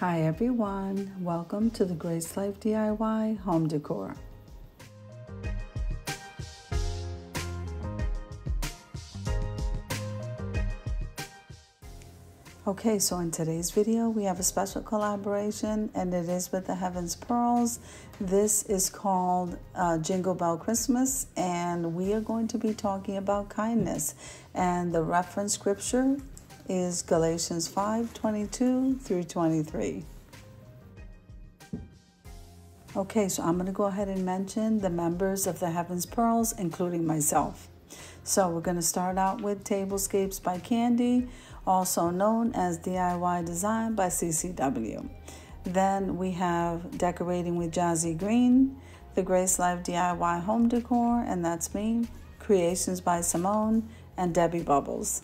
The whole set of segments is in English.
Hi everyone, welcome to the Grace Life DIY Home Decor. Okay, so in today's video we have a special collaboration and it is with the Heaven's Pearls. This is called Jingle Bell Christmas and we are going to be talking about kindness, and the reference scripture is Galatians 5:22 through 23. Okay, so I'm going to go ahead and mention the members of the Heaven's Pearls, including myself. So we're going to start out with Tablescapes by Candy, also known as DIY Design by CCW. Then we have Decorating with Jazigreen, The Grace Life DIY Home Decor, and that's me, Creations by Simone, and Debby Bubbles.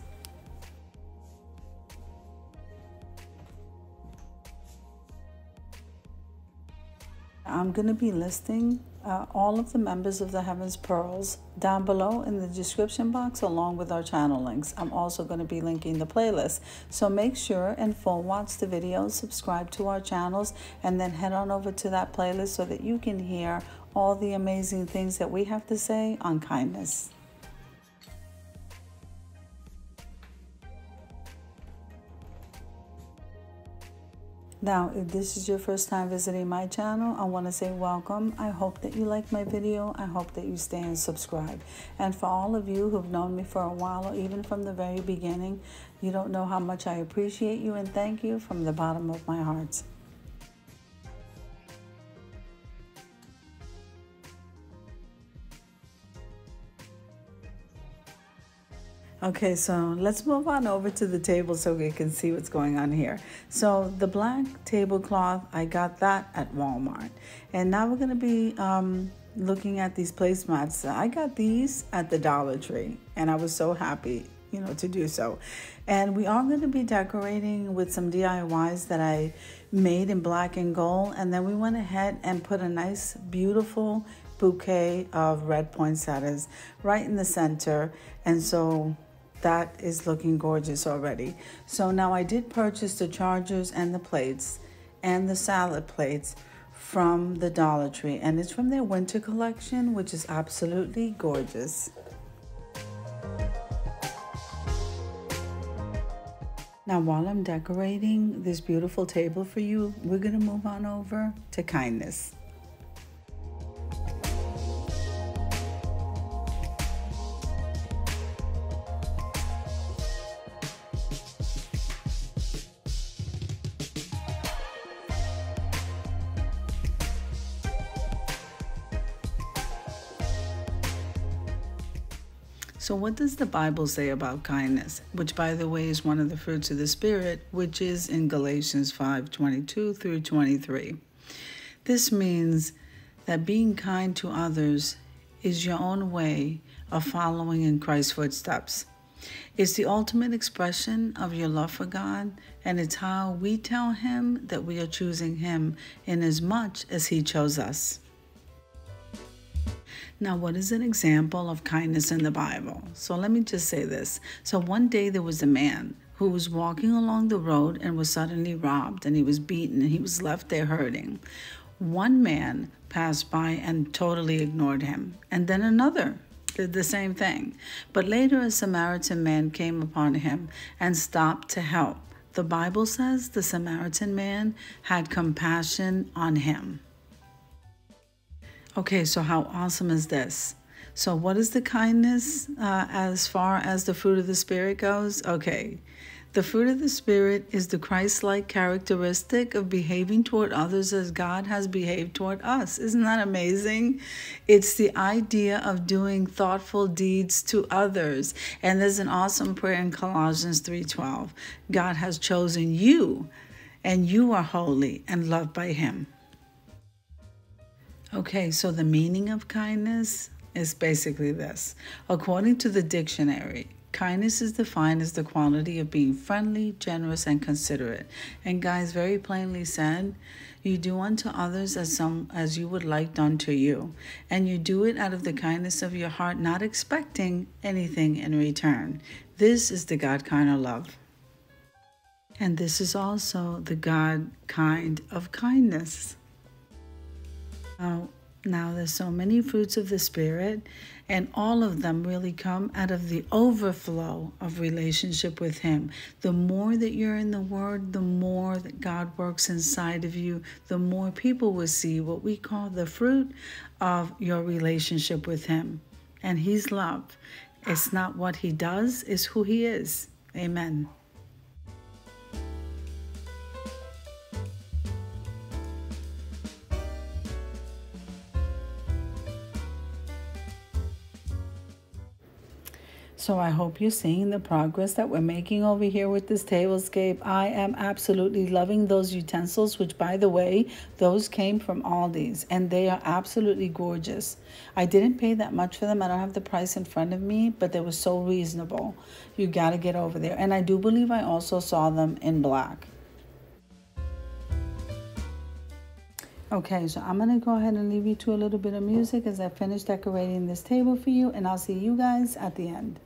I'm going to be listing all of the members of the Heaven's Pearls down below in the description box along with our channel links. I'm also going to be linking the playlist. So make sure and full watch the videos, subscribe to our channels, and then head on over to that playlist so that you can hear all the amazing things that we have to say on kindness. Now, if this is your first time visiting my channel, I want to say welcome. I hope that you like my video. I hope that you stay and subscribe. And for all of you who've known me for a while or even from the very beginning, you don't know how much I appreciate you and thank you from the bottom of my heart. Okay, so let's move on over to the table so we can see what's going on here. So the black tablecloth, I got that at Walmart. And now we're going to be looking at these placemats. I got these at the Dollar Tree and I was so happy, to do so. And we are going to be decorating with some DIYs that I made in black and gold. And then we went ahead and put a nice, beautiful bouquet of red poinsettias right in the center. And so that is looking gorgeous already. So now I did purchase the chargers and the plates and the salad plates from the Dollar Tree, and it's from their winter collection, which is absolutely gorgeous. Now while I'm decorating this beautiful table for you, we're going to move on over to kindness. So what does the Bible say about kindness, which by the way is one of the fruits of the Spirit, which is in Galatians 5:22 through 23. This means that being kind to others is your own way of following in Christ's footsteps. It's the ultimate expression of your love for God, and it's how we tell Him that we are choosing Him in as much as He chose us. Now, what is an example of kindness in the Bible? So let me just say this. So one day there was a man who was walking along the road and was suddenly robbed, and he was beaten and he was left there hurting. One man passed by and totally ignored him, and then another did the same thing. But later a Samaritan man came upon him and stopped to help. The Bible says the Samaritan man had compassion on him. Okay, so how awesome is this? So what is the kindness as far as the fruit of the Spirit goes? Okay, the fruit of the Spirit is the Christ-like characteristic of behaving toward others as God has behaved toward us. Isn't that amazing? It's the idea of doing thoughtful deeds to others. And there's an awesome prayer in Colossians 3:12. God has chosen you, and you are holy and loved by Him. Okay, so the meaning of kindness is basically this. According to the dictionary, kindness is defined as the quality of being friendly, generous, and considerate. And guys, very plainly said, you do unto others as you would like done to you. And you do it out of the kindness of your heart, not expecting anything in return. This is the God kind of love. And this is also the God kind of kindness. Now there's so many fruits of the Spirit, and all of them really come out of the overflow of relationship with Him. The more that you're in the Word, the more that God works inside of you, the more people will see what we call the fruit of your relationship with Him. And He's love. It's not what He does, it's who He is. Amen. So I hope you're seeing the progress that we're making over here with this tablescape. I am absolutely loving those utensils, which, by the way, those came from Aldi's, and they are absolutely gorgeous. I didn't pay that much for them. I don't have the price in front of me, but they were so reasonable. You got to get over there. And I do believe I also saw them in black. Okay, so I'm going to go ahead and leave you to a little bit of music as I finish decorating this table for you, and I'll see you guys at the end.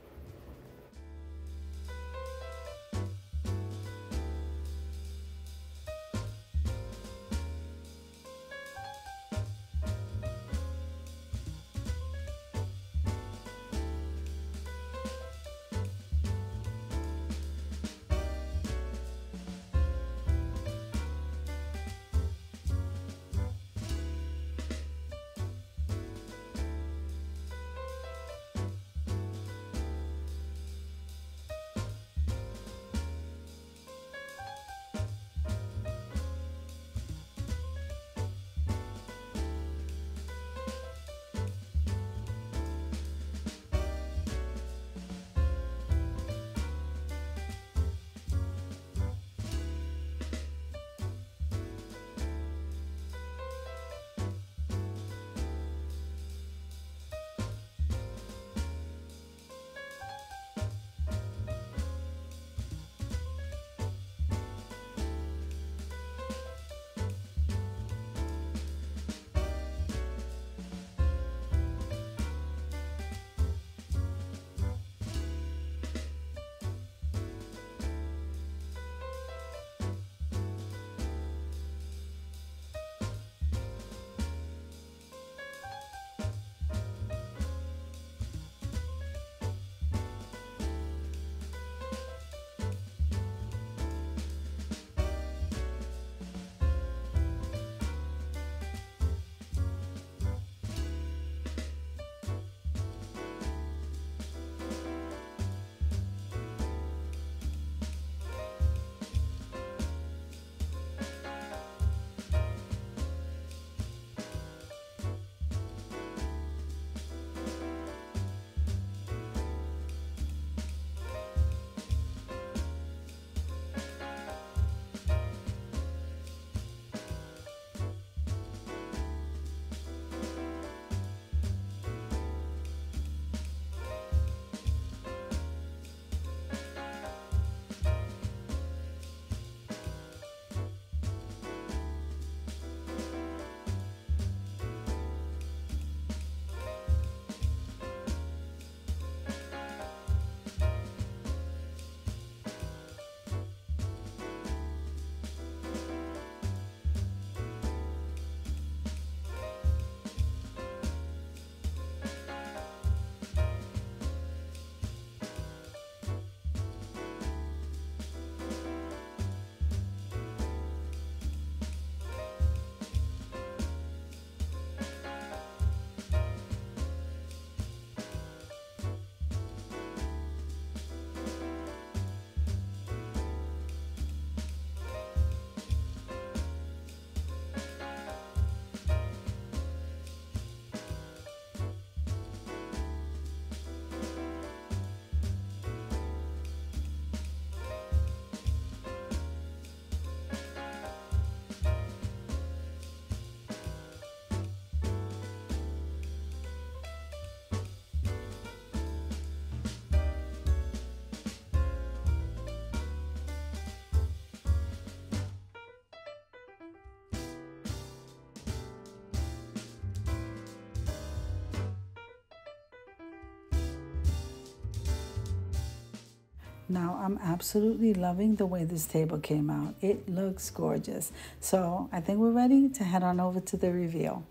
Now I'm absolutely loving the way this table came out. It looks gorgeous. So I think we're ready to head on over to the reveal.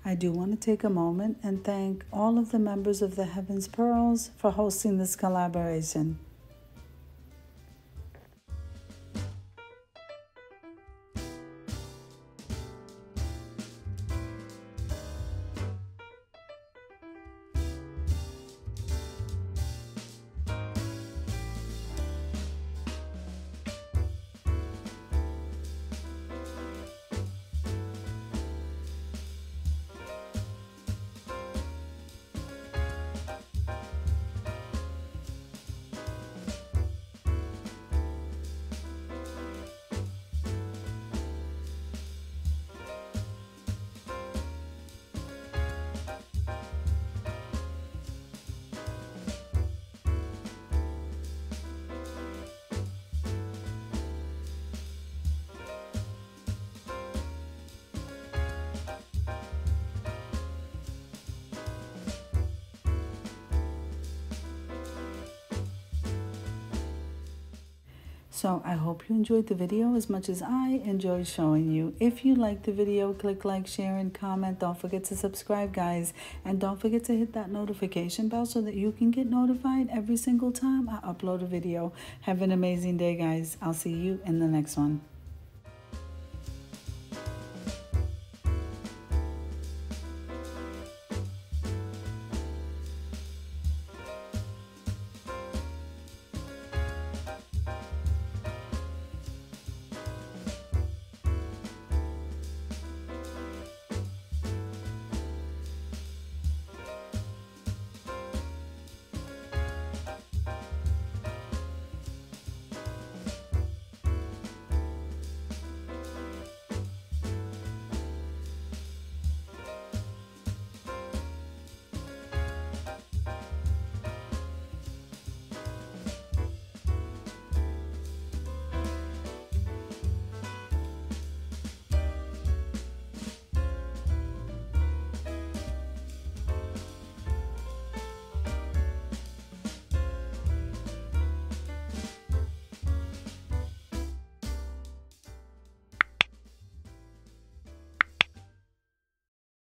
I do want to take a moment and thank all of the members of the Heaven's Pearls for hosting this collaboration. So I hope you enjoyed the video as much as I enjoyed showing you. If you liked the video, click like, share, and comment. Don't forget to subscribe, guys. And don't forget to hit that notification bell so that you can get notified every single time I upload a video. Have an amazing day, guys. I'll see you in the next one.